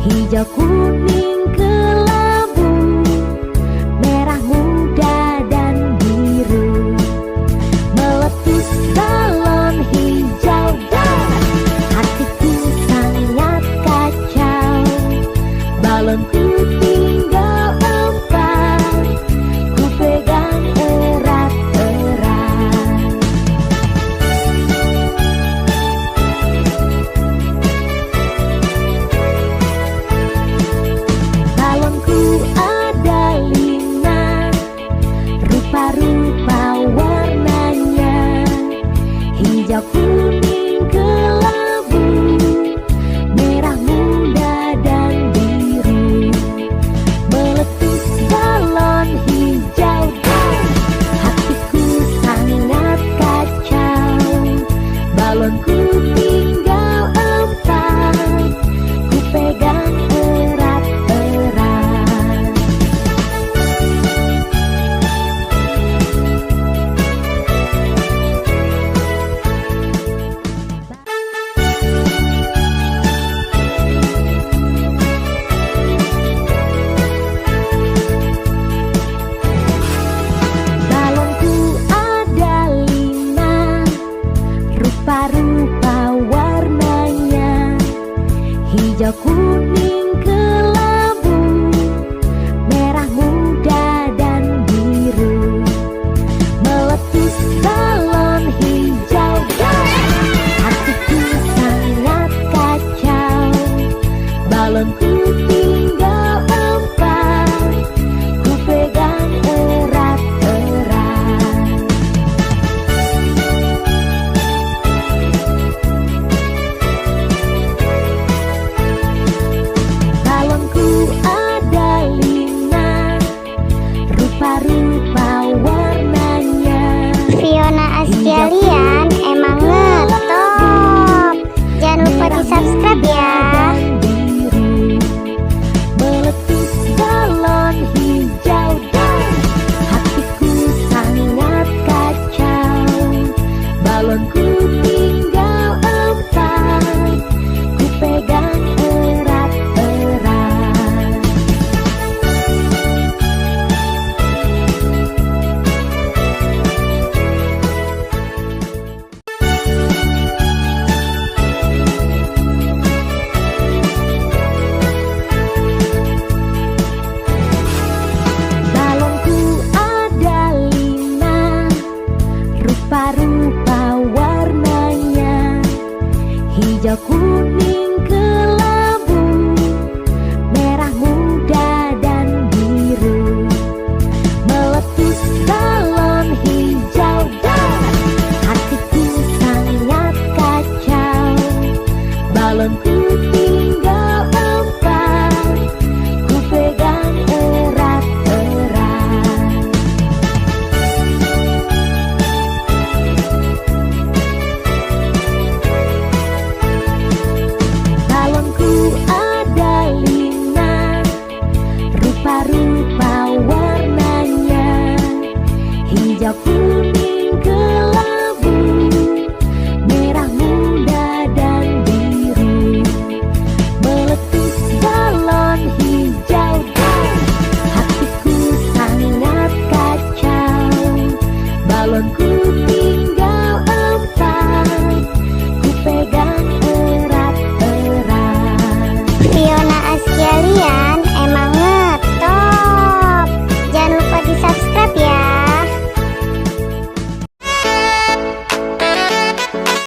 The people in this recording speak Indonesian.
hijau kuning kelabu, merah muda dan biru, meletus balon hijau dan hatiku sangat kacau. Balonku tinggal 4, ku pegang erat-erat. Balonku ada 5, rupa-rupa warnanya, hijau kuning kelabu, merah muda dan biru, meletus balon hijau dan hatiku sangat kacau. Balonku tinggal 4, ku pegang erat-erat. Balonku ada 5, rupa-rupa warnanya, hijau kuning kelabu, merah muda dan biru, meletus balon hijau dan hatiku sangat kacau. Balonku tinggal 4, ku pegang erat-erat. Balonku ada 5, rupa-rupa warnanya. Fiona Astialian emang ngetop. Jangan lupa di subscribe ya. Biru, meletus balon hijau dan hatiku sangat kacau. Balonku tinggal 4, ku pegang erat-erat. Balonku ada 5, rupa-rupa warnanya, hijau kuning kelabu, merah muda dan biru, meletus balon hijau dan hatiku sangat kacau. Balonku tinggal 4, ku pegang erat-erat. Balonku ada 5, rupa-rupa warnanya, hijau kuning kelabu,